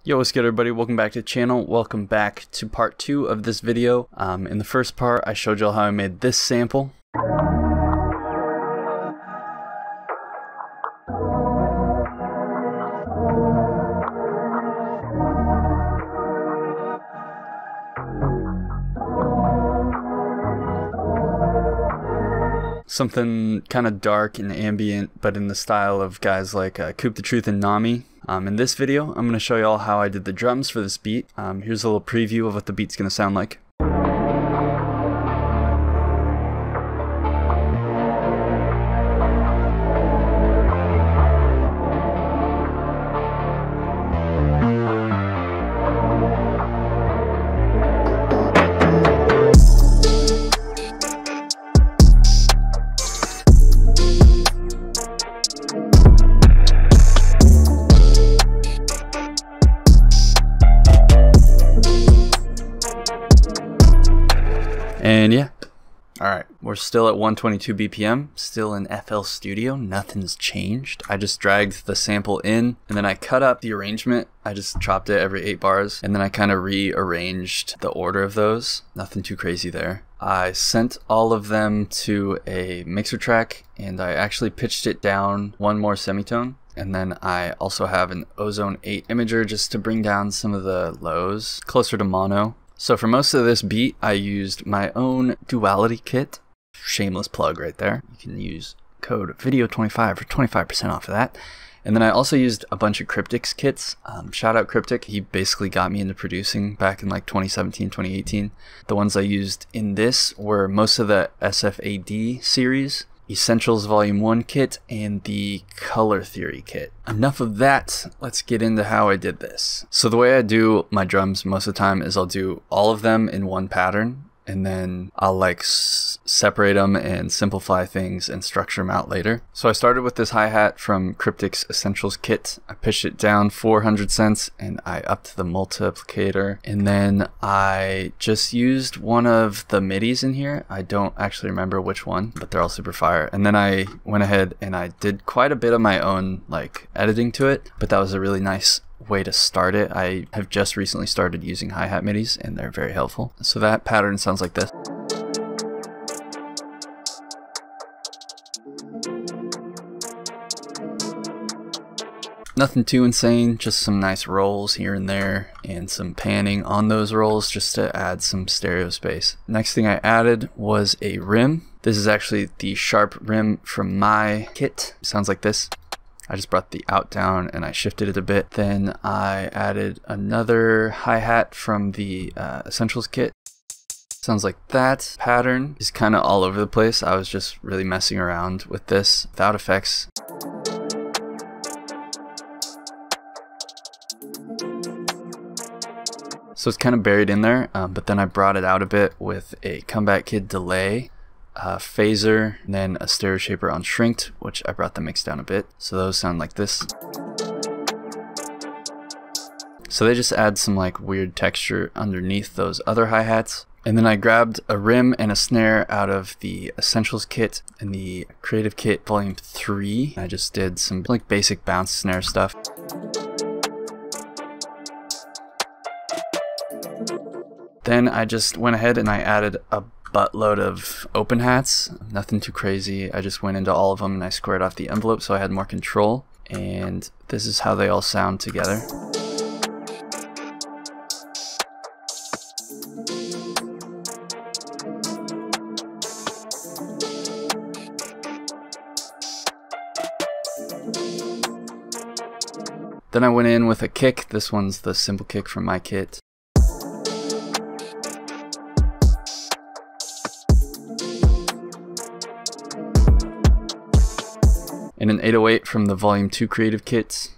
Yo, what's good everybody? Welcome back to the channel. Welcome back to part 2 of this video. In the first part, I showed y'all how I made this sample. Something kind of dark and ambient, but in the style of guys like Coop the Truth and Nami. In this video, I'm going to show y'all how I did the drums for this beat. Here's a little preview of what the beat's going to sound like. And yeah, alright, we're still at 122 BPM, still in FL Studio, nothing's changed. I just dragged the sample in, and then I cut up the arrangement. I just chopped it every 8 bars, and then I kind of rearranged the order of those. Nothing too crazy there. I sent all of them to a mixer track, and I actually pitched it down 1 more semitone. And then I also have an Ozone 8 imager just to bring down some of the lows, closer to mono. So for most of this beat, I used my own Duality kit. Shameless plug right there. You can use code video25 for 25% off of that. And then I also used a bunch of Cryptic's kits. Shout out Cryptic. He basically got me into producing back in like 2017, 2018. The ones I used in this were most of the SFAD series, Essentials Volume 1 kit, and the Color Theory kit. Enough of that, let's get into how I did this. So the way I do my drums most of the time is I'll do all of them in one pattern, and then I'll like separate them and simplify things and structure them out later. So I started with this hi-hat from Cryptic's Essentials kit. I pitched it down 400 cents and I upped the multiplicator, and then I just used one of the midis in here. I don't actually remember which one, but they're all super fire. And then I went ahead and I did quite a bit of my own like editing to it, but that was a really nice way to start it. I have just recently started using hi-hat midis and they're very helpful. So that pattern sounds like this. Nothing too insane, just some nice rolls here and there and some panning on those rolls just to add some stereo space. Next thing I added was a rim. This is actually the sharp rim from my kit. Sounds like this. I just brought the out down and I shifted it a bit. Then I added another hi-hat from the Essentials kit. Sounds like that. Pattern is kind of all over the place. I was just really messing around with this without effects. So it's kind of buried in there, but then I brought it out a bit with a Comeback Kid delay, a phaser, and then a stereo shaper on Shrinked, which I brought the mix down a bit. So those sound like this. So they just add some like weird texture underneath those other hi-hats. And then I grabbed a rim and a snare out of the Essentials kit and the Creative Kit Volume 3. I just did some like basic bounce snare stuff. Then I just went ahead and I added a buttload of open hats. Nothing too crazy. I just went into all of them and I squared off the envelope so I had more control. And this is how they all sound together. Then I went in with a kick. This one's the simple kick from my kit. And an 808 from the Volume 2 Creative Kits.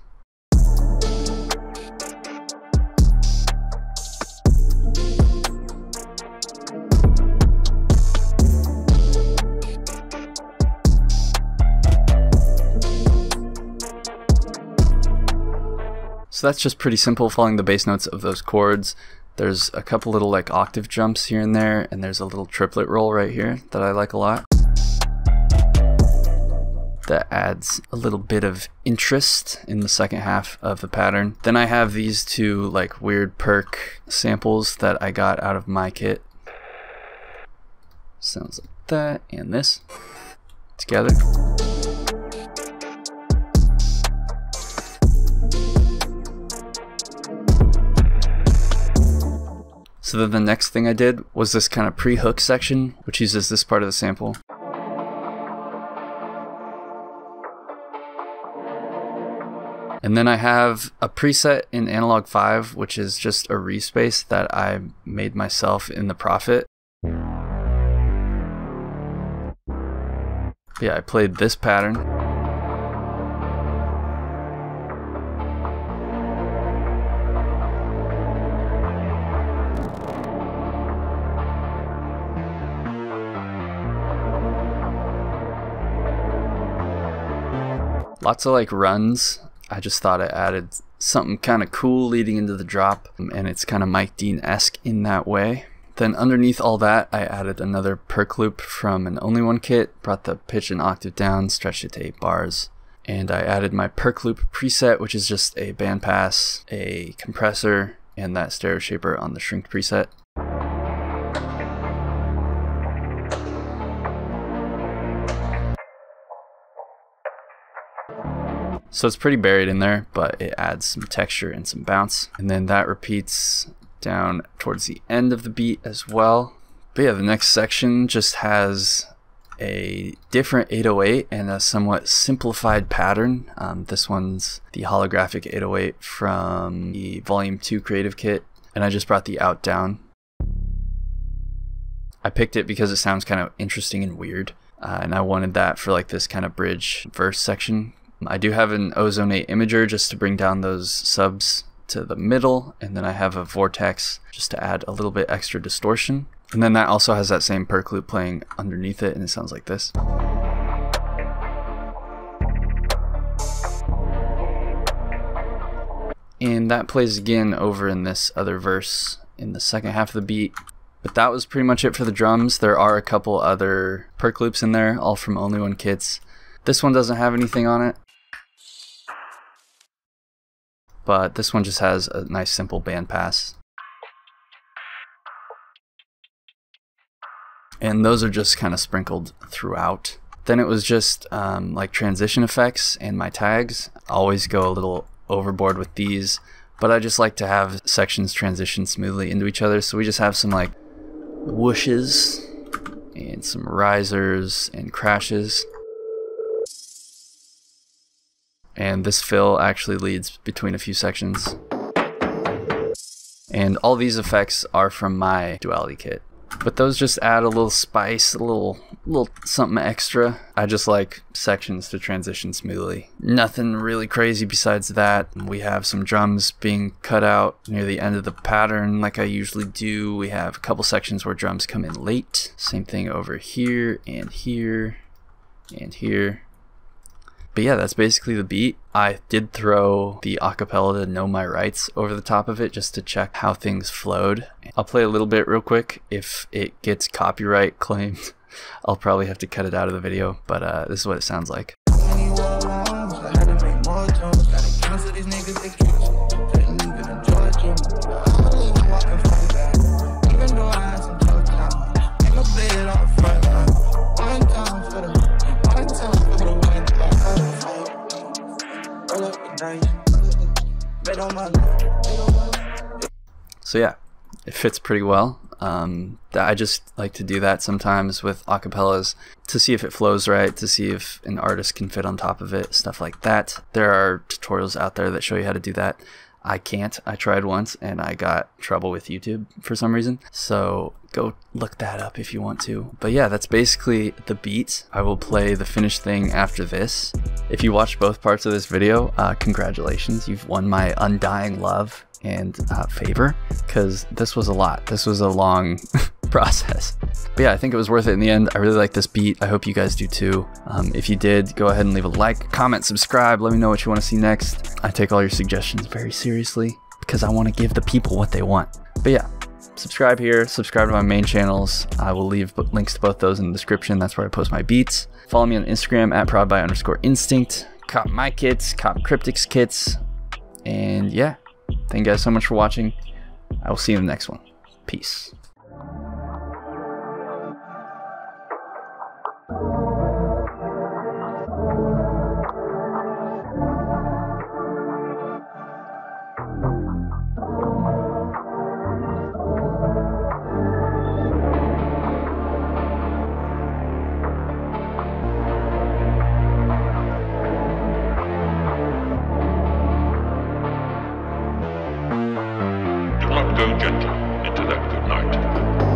So that's just pretty simple, following the bass notes of those chords. There's a couple little like octave jumps here and there, and there's a little triplet roll right here that I like a lot. That adds a little bit of interest in the second half of the pattern. Then I have these two like weird perk samples that I got out of my kit. Sounds like that, and this together. So then the next thing I did was this kind of pre-hook section, which uses this part of the sample. And then I have a preset in Analog 5, which is just a respace that I made myself in the Prophet. Yeah, I played this pattern. Lots of like runs. I just thought it added something kind of cool leading into the drop, and it's kind of Mike Dean-esque in that way. Then underneath all that, I added another perk loop from an Only One kit, brought the pitch an octave down, stretched it to 8 bars. And I added my perk loop preset, which is just a bandpass, a compressor, and that stereo shaper on the shrink preset. So it's pretty buried in there, but it adds some texture and some bounce. And then that repeats down towards the end of the beat as well. But yeah, the next section just has a different 808 and a somewhat simplified pattern. This one's the holographic 808 from the Volume 2 Creative Kit, and I just brought the out down. I picked it because it sounds kind of interesting and weird, and I wanted that for like this kind of bridge verse section. I do have an Ozone 8 imager just to bring down those subs to the middle, and then I have a vortex just to add a little bit extra distortion. And then that also has that same perk loop playing underneath it, and it sounds like this. And that plays again over in this other verse in the second half of the beat. But that was pretty much it for the drums. There are a couple other perk loops in there, all from Only One kits. This one doesn't have anything on it, but this one just has a nice simple bandpass. And those are just kind of sprinkled throughout. Then it was just like transition effects and my tags. I always go a little overboard with these, but I just like to have sections transition smoothly into each other. So we just have some like whooshes and some risers and crashes. And this fill actually leads between a few sections. And all these effects are from my Duality kit. But those just add a little spice, a little something extra. I just like sections to transition smoothly. Nothing really crazy besides that. We have some drums being cut out near the end of the pattern like I usually do. We have a couple sections where drums come in late. Same thing over here and here and here. But yeah, that's basically the beat. I did throw the acapella to Know My Rights over the top of it just to check how things flowed. I'll play a little bit real quick. If it gets copyright claimed, I'll probably have to cut it out of the video, but this is what it sounds like. So yeah, it fits pretty well. I just like to do that sometimes with acapellas to see if it flows right, to see if an artist can fit on top of it, stuff like that. There are tutorials out there that show you how to do that. I can't. I tried once and I got trouble with YouTube for some reason. So go look that up if you want to. But yeah, that's basically the beat. I will play the finished thing after this. If you watched both parts of this video, congratulations. You've won my undying love and favor, because this was a lot. This was a long process. But yeah, I think it was worth it in the end. I really like this beat. I hope you guys do too. If you did, go ahead and leave a like, comment, subscribe. Let me know what you want to see next. I take all your suggestions very seriously because I want to give the people what they want. But yeah, subscribe here, subscribe to my main channels. I will leave links to both those in the description. That's where I post my beats. Follow me on Instagram at proudby_instinct. Cop my kits, cop Cryptics kits. And yeah, thank you guys so much for watching. I will see you in the next one. Peace. Do not go gentle into that good night.